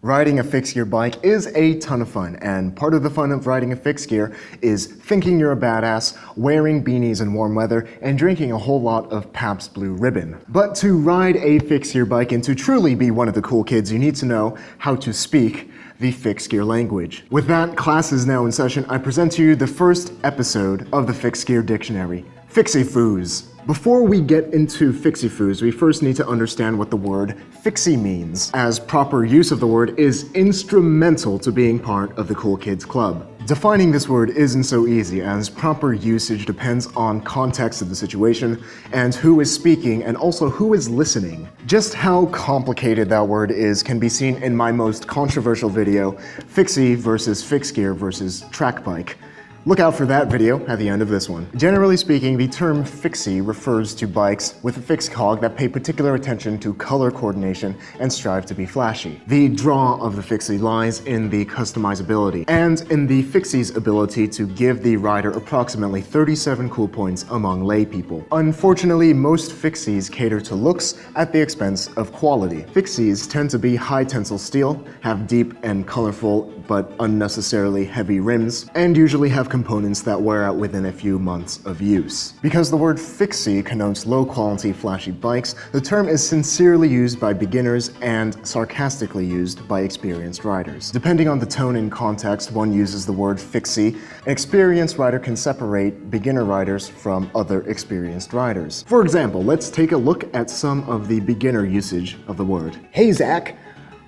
Riding a fixed gear bike is a ton of fun, and part of the fun of riding a fixed gear is thinking you're a badass, wearing beanies in warm weather, and drinking a whole lot of Pabst Blue Ribbon. But to ride a fixed gear bike and to truly be one of the cool kids, you need to know how to speak the fixed gear language. With that, class is now in session. I present to you the first episode of the Fixed Gear Dictionary, Fixie Foos. Before we get into Fixie Foos, we first need to understand what the word fixie means, as proper use of the word is instrumental to being part of the cool kids club. Defining this word isn't so easy, as proper usage depends on context of the situation and who is speaking and also who is listening. Just how complicated that word is can be seen in my most controversial video, Fixie versus fixed gear versus track bike. Look out for that video at the end of this one. Generally speaking, the term fixie refers to bikes with a fixed cog that pay particular attention to color coordination and strive to be flashy. The draw of the fixie lies in the customizability and in the fixie's ability to give the rider approximately 37 cool points among lay people. Unfortunately, most fixies cater to looks at the expense of quality. Fixies tend to be high tensile steel, have deep and colorful but unnecessarily heavy rims, and usually have components that wear out within a few months of use. Because the word fixie connotes low-quality, flashy bikes, the term is sincerely used by beginners and sarcastically used by experienced riders. Depending on the tone and context one uses the word fixie, an experienced rider can separate beginner riders from other experienced riders. For example, let's take a look at some of the beginner usage of the word. Hey Zach,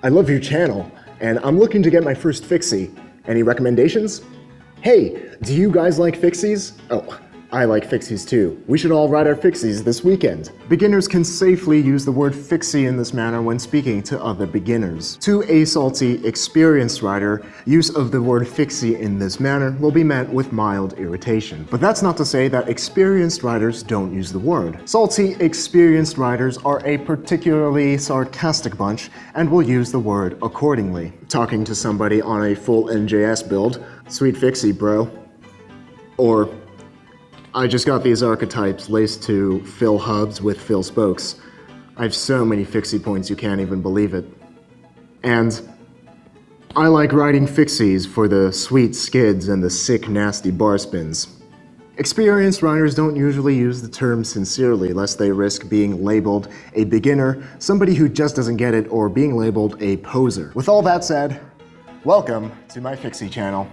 I love your channel, and I'm looking to get my first fixie. Any recommendations? Hey, do you guys like fixies? Oh, I like fixies too. We should all ride our fixies this weekend. Beginners can safely use the word fixie in this manner when speaking to other beginners. To a salty, experienced rider, use of the word fixie in this manner will be met with mild irritation. But that's not to say that experienced riders don't use the word. Salty, experienced riders are a particularly sarcastic bunch and will use the word accordingly. Talking to somebody on a full NJS build, sweet fixie, bro. Or, I just got these archetypes laced to fill hubs with fill spokes. I have so many fixie points you can't even believe it. And I like riding fixies for the sweet skids and the sick nasty bar spins. Experienced riders don't usually use the term sincerely lest they risk being labeled a beginner, somebody who just doesn't get it, or being labeled a poser. With all that said, welcome to my fixie channel.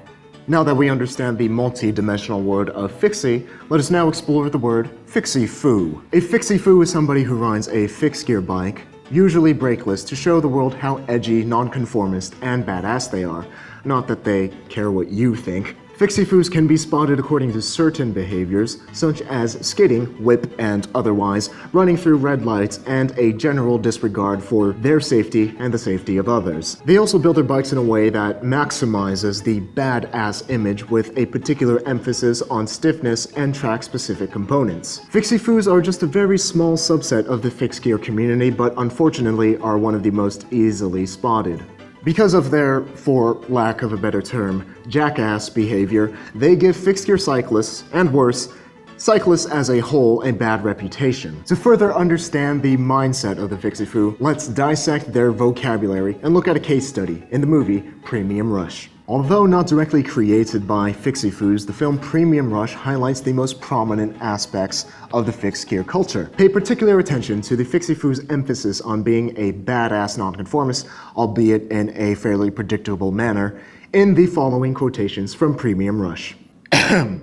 Now that we understand the multi-dimensional word of fixie, let us now explore the word Fixie Foo. A Fixie Foo is somebody who rides a fixed gear bike, usually brakeless, to show the world how edgy, nonconformist, and badass they are. Not that they care what you think. Fixie Foos can be spotted according to certain behaviors, such as skidding, whip, and otherwise, running through red lights, and a general disregard for their safety and the safety of others. They also build their bikes in a way that maximizes the badass image with a particular emphasis on stiffness and track-specific components. Fixie Foos are just a very small subset of the fixed gear community, but unfortunately are one of the most easily spotted. Because of their, for lack of a better term, jackass behavior, they give fixed gear cyclists, and worse, cyclists as a whole, a bad reputation. To further understand the mindset of the Fixie Foo, let's dissect their vocabulary and look at a case study in the movie Premium Rush. Although not directly created by Fixie Foos, the film Premium Rush highlights the most prominent aspects of the fixed gear culture. Pay particular attention to the Fixie Foos' emphasis on being a badass nonconformist, albeit in a fairly predictable manner, in the following quotations from Premium Rush. I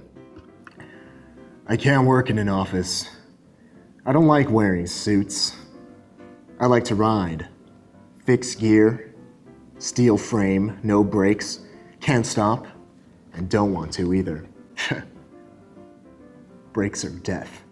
can't work in an office. I don't like wearing suits. I like to ride. Fixed gear, steel frame, no brakes. Can't stop, and don't want to either. Brakes are death.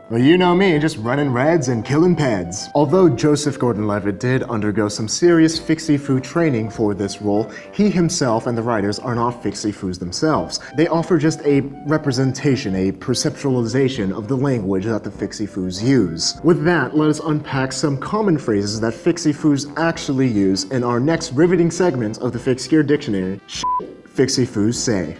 Well, you know me, just running reds and killing peds. Although Joseph Gordon-Levitt did undergo some serious Fixie Foo training for this role, he himself and the writers are not Fixie Foos themselves. They offer just a representation, a perceptualization of the language that the Fixie Foos use. With that, let us unpack some common phrases that Fixie Foos actually use in our next riveting segment of the Fixed Gear Dictionary, Fixie Foos Say.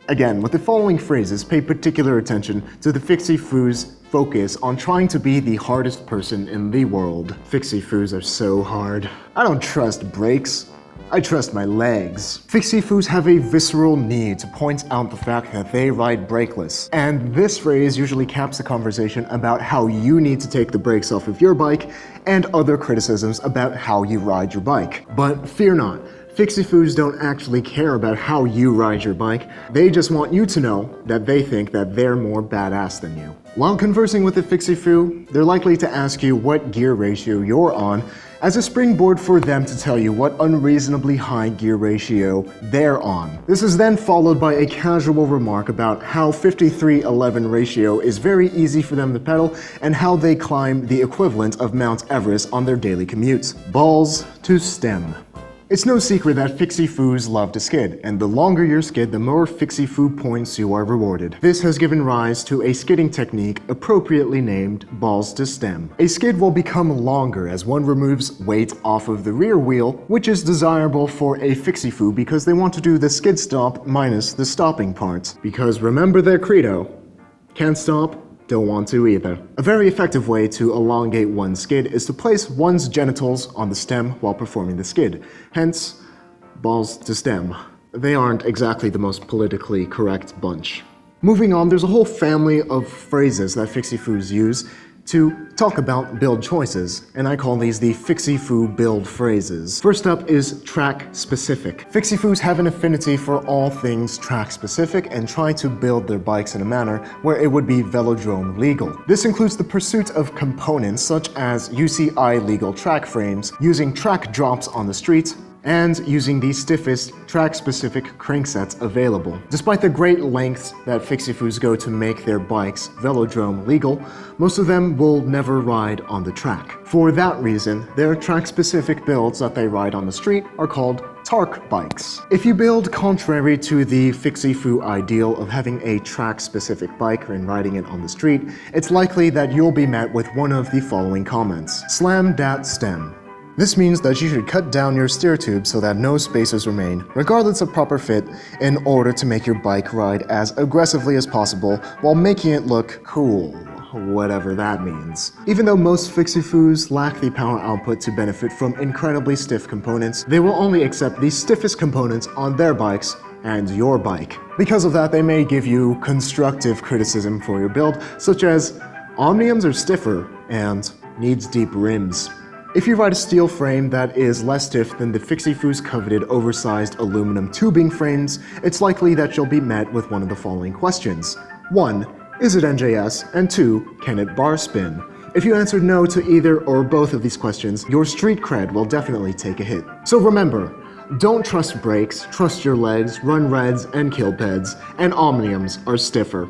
Again, with the following phrases, pay particular attention to the Fixie Foos' focus on trying to be the hardest person in the world. Fixie Foos are so hard. I don't trust brakes. I trust my legs. Fixie Foos have a visceral need to point out the fact that they ride brakeless. And this phrase usually caps the conversation about how you need to take the brakes off of your bike and other criticisms about how you ride your bike. But fear not. Fixie Foos don't actually care about how you ride your bike, they just want you to know that they think that they're more badass than you. While conversing with a Fixie Foo, they're likely to ask you what gear ratio you're on as a springboard for them to tell you what unreasonably high gear ratio they're on. This is then followed by a casual remark about how 53:11 ratio is very easy for them to pedal and how they climb the equivalent of Mount Everest on their daily commutes. Balls to stem. It's no secret that Fixie Foos love to skid, and the longer your skid, the more Fixie Foo points you are rewarded. This has given rise to a skidding technique appropriately named balls to stem. A skid will become longer as one removes weight off of the rear wheel, which is desirable for a Fixie Foo because they want to do the skid stop minus the stopping part. Because remember their credo, can't stop, don't want to either. A very effective way to elongate one's skid is to place one's genitals on the stem while performing the skid. Hence, balls to stem. They aren't exactly the most politically correct bunch. Moving on, there's a whole family of phrases that Fixie Foos use to talk about build choices, and I call these the Fixie Foo build phrases. First up is track specific. Fixie Foos have an affinity for all things track specific and try to build their bikes in a manner where it would be velodrome legal. This includes the pursuit of components such as UCI legal track frames, using track drops on the street, and using the stiffest track-specific cranksets available. Despite the great lengths that Fixie Foos go to make their bikes velodrome legal, most of them will never ride on the track. For that reason, their track-specific builds that they ride on the street are called TARC bikes. If you build contrary to the Fixie Foo ideal of having a track-specific bike and riding it on the street, it's likely that you'll be met with one of the following comments. Slam dat stem. This means that you should cut down your steer tube so that no spaces remain, regardless of proper fit, in order to make your bike ride as aggressively as possible while making it look cool, whatever that means. Even though most Fixie Foos lack the power output to benefit from incredibly stiff components, they will only accept the stiffest components on their bikes and your bike. Because of that, they may give you constructive criticism for your build, such as omniums are stiffer and needs deep rims. If you ride a steel frame that is less stiff than the Fixie Foos coveted oversized aluminum tubing frames, it's likely that you'll be met with one of the following questions. 1. Is it NJS? And 2. Can it bar spin? If you answered no to either or both of these questions, your street cred will definitely take a hit. So remember, don't trust brakes, trust your legs, run reds and kill peds, and omniums are stiffer.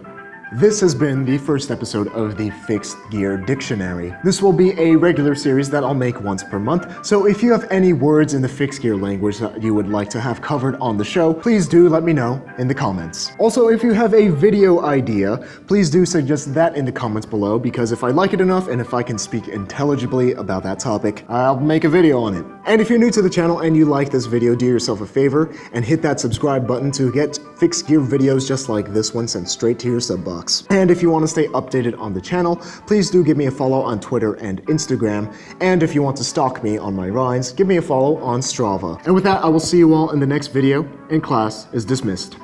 This has been the first episode of the Fixed Gear Dictionary. This will be a regular series that I'll make once per month, so if you have any words in the fixed gear language that you would like to have covered on the show, please do let me know in the comments. Also, if you have a video idea, please do suggest that in the comments below, because if I like it enough and if I can speak intelligibly about that topic, I'll make a video on it. And if you're new to the channel and you like this video, do yourself a favor and hit that subscribe button to get fixed gear videos just like this one sent straight to your sub box. And if you want to stay updated on the channel, please do give me a follow on Twitter and Instagram. And if you want to stalk me on my rides, give me a follow on Strava. And with that, I will see you all in the next video, and class is dismissed.